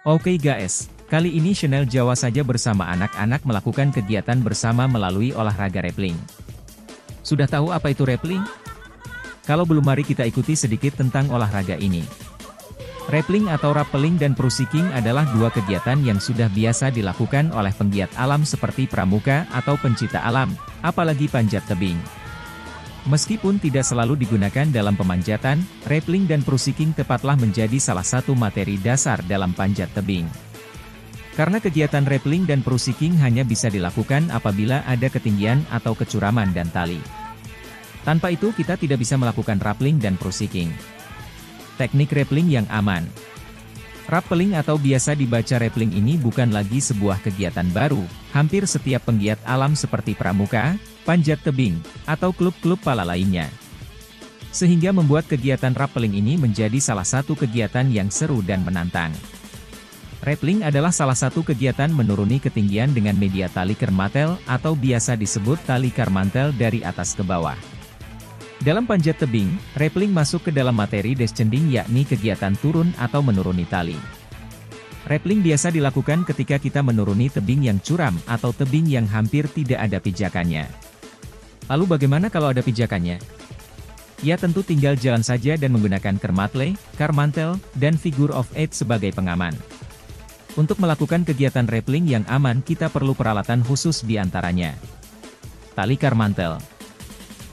Oke guys, kali ini channel Jawa saja bersama anak-anak melakukan kegiatan bersama melalui olahraga rappelling. Sudah tahu apa itu rappelling? Kalau belum, mari kita ikuti sedikit tentang olahraga ini. Rappelling atau rappelling dan cruising adalah dua kegiatan yang sudah biasa dilakukan oleh penggiat alam seperti pramuka atau pencinta alam, apalagi panjat tebing. Meskipun tidak selalu digunakan dalam pemanjatan, rappelling dan cruising tepatlah menjadi salah satu materi dasar dalam panjat tebing. Karena kegiatan rappelling dan cruising hanya bisa dilakukan apabila ada ketinggian atau kecuraman dan tali. Tanpa itu kita tidak bisa melakukan rappelling dan cruising. Teknik rappelling yang aman. Rappelling atau biasa dibaca rappelling ini bukan lagi sebuah kegiatan baru. Hampir setiap penggiat alam seperti pramuka, panjat tebing, atau klub-klub pala lainnya. Sehingga membuat kegiatan rappelling ini menjadi salah satu kegiatan yang seru dan menantang. Rappelling adalah salah satu kegiatan menuruni ketinggian dengan media tali kermantel atau biasa disebut tali karmantel dari atas ke bawah. Dalam panjat tebing, rappelling masuk ke dalam materi descending, yakni kegiatan turun atau menuruni tali. Rappelling biasa dilakukan ketika kita menuruni tebing yang curam atau tebing yang hampir tidak ada pijakannya. Lalu bagaimana kalau ada pijakannya? Ya, tentu tinggal jalan saja dan menggunakan kermatle, karmantel, dan figure of 8 sebagai pengaman. Untuk melakukan kegiatan rappelling yang aman kita perlu peralatan khusus diantaranya. Tali karmantel.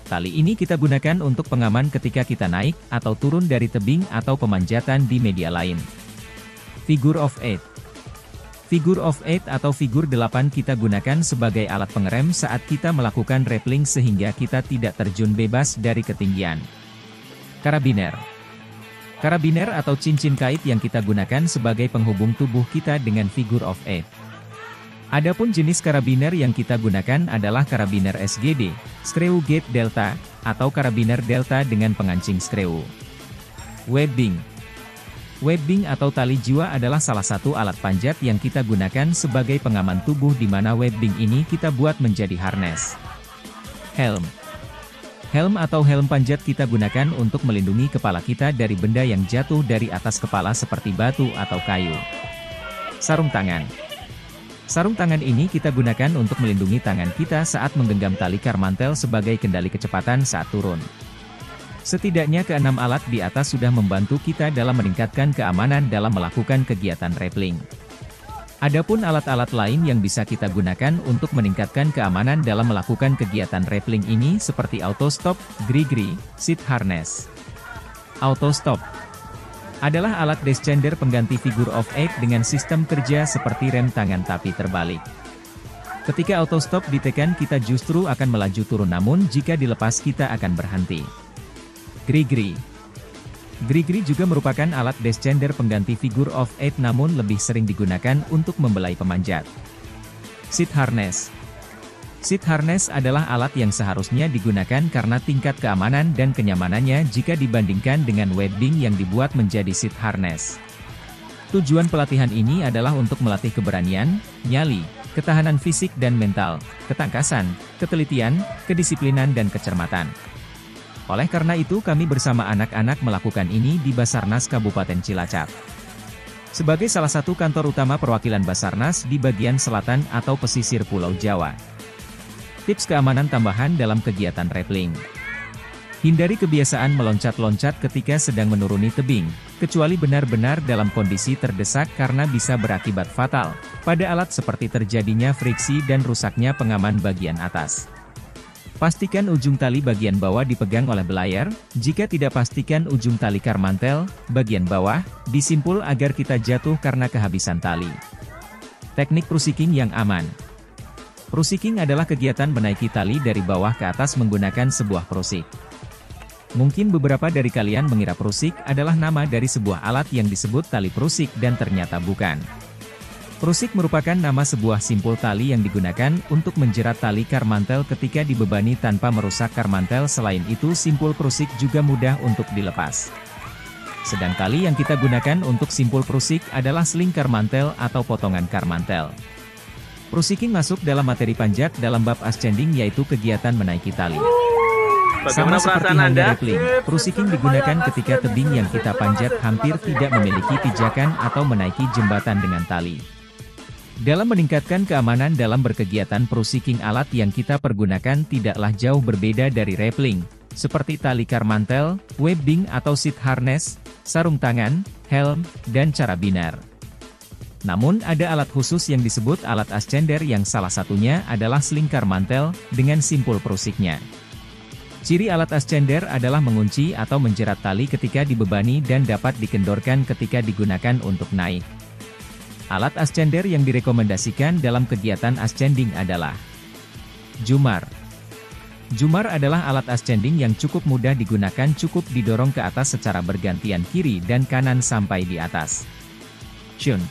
Tali ini kita gunakan untuk pengaman ketika kita naik atau turun dari tebing atau pemanjatan di media lain. Figure of 8. Figure of 8 atau figur 8 kita gunakan sebagai alat pengerem saat kita melakukan rappelling sehingga kita tidak terjun bebas dari ketinggian. Karabiner. Karabiner atau cincin kait yang kita gunakan sebagai penghubung tubuh kita dengan figure of 8. Adapun jenis karabiner yang kita gunakan adalah karabiner SGD, screw gate delta, atau karabiner delta dengan pengancing screw. Webbing. Webbing atau tali jiwa adalah salah satu alat panjat yang kita gunakan sebagai pengaman tubuh, di mana webbing ini kita buat menjadi harness. Helm. Helm atau helm panjat kita gunakan untuk melindungi kepala kita dari benda yang jatuh dari atas kepala seperti batu atau kayu. Sarung tangan. Sarung tangan ini kita gunakan untuk melindungi tangan kita saat menggenggam tali karmantel sebagai kendali kecepatan saat turun. Setidaknya keenam alat di atas sudah membantu kita dalam meningkatkan keamanan dalam melakukan kegiatan rappelling. Adapun alat-alat lain yang bisa kita gunakan untuk meningkatkan keamanan dalam melakukan kegiatan rappelling ini seperti auto stop, grigri, seat harness. Auto stop adalah alat descender pengganti figure of 8 dengan sistem kerja seperti rem tangan tapi terbalik. Ketika auto stop ditekan kita justru akan melaju turun, namun jika dilepas kita akan berhenti. Grigri. Grigri juga merupakan alat descender pengganti figure of 8 namun lebih sering digunakan untuk membelai pemanjat. Seat harness. Seat harness adalah alat yang seharusnya digunakan karena tingkat keamanan dan kenyamanannya jika dibandingkan dengan webbing yang dibuat menjadi seat harness. Tujuan pelatihan ini adalah untuk melatih keberanian, nyali, ketahanan fisik dan mental, ketangkasan, ketelitian, kedisiplinan dan kecermatan. Oleh karena itu kami bersama anak-anak melakukan ini di Basarnas Kabupaten Cilacap. Sebagai salah satu kantor utama perwakilan Basarnas di bagian selatan atau pesisir Pulau Jawa. Tips keamanan tambahan dalam kegiatan rappelling. Hindari kebiasaan meloncat-loncat ketika sedang menuruni tebing, kecuali benar-benar dalam kondisi terdesak karena bisa berakibat fatal pada alat seperti terjadinya friksi dan rusaknya pengaman bagian atas. Pastikan ujung tali bagian bawah dipegang oleh belayar, jika tidak pastikan ujung tali karmantel, bagian bawah, disimpul agar kita jatuh karena kehabisan tali. Teknik cruising yang aman. Cruising adalah kegiatan menaiki tali dari bawah ke atas menggunakan sebuah krusik. Mungkin beberapa dari kalian mengira krusik adalah nama dari sebuah alat yang disebut tali krusik dan ternyata bukan. Krusik merupakan nama sebuah simpul tali yang digunakan untuk menjerat tali karmantel ketika dibebani tanpa merusak karmantel. Selain itu simpul krusik juga mudah untuk dilepas. Sedang tali yang kita gunakan untuk simpul krusik adalah sling karmantel atau potongan karmantel. Cruising masuk dalam materi panjat dalam bab ascending, yaitu kegiatan menaiki tali. Sama Bagaimana seperti perasaan halnya Anda? rappelling, cruising digunakan ketika tebing yang kita panjat hampir tidak memiliki pijakan atau menaiki jembatan dengan tali. Dalam meningkatkan keamanan dalam berkegiatan cruising, alat yang kita pergunakan tidaklah jauh berbeda dari rappelling, seperti tali karmantel, webbing atau seat harness, sarung tangan, helm, dan carabiner. Namun ada alat khusus yang disebut alat ascender yang salah satunya adalah sling karmantel, dengan simpul cruisingnya. Ciri alat ascender adalah mengunci atau menjerat tali ketika dibebani dan dapat dikendorkan ketika digunakan untuk naik. Alat ascender yang direkomendasikan dalam kegiatan ascending adalah Jumar. Jumar adalah alat ascending yang cukup mudah digunakan, cukup didorong ke atas secara bergantian kiri dan kanan sampai di atas. Shun.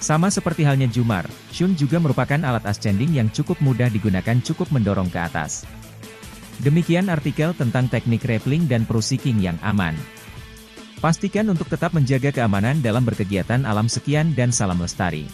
Sama seperti halnya Jumar, Shun juga merupakan alat ascending yang cukup mudah digunakan, cukup mendorong ke atas. Demikian artikel tentang teknik rappelling dan cruising yang aman. Pastikan untuk tetap menjaga keamanan dalam berkegiatan alam. Sekian dan salam lestari.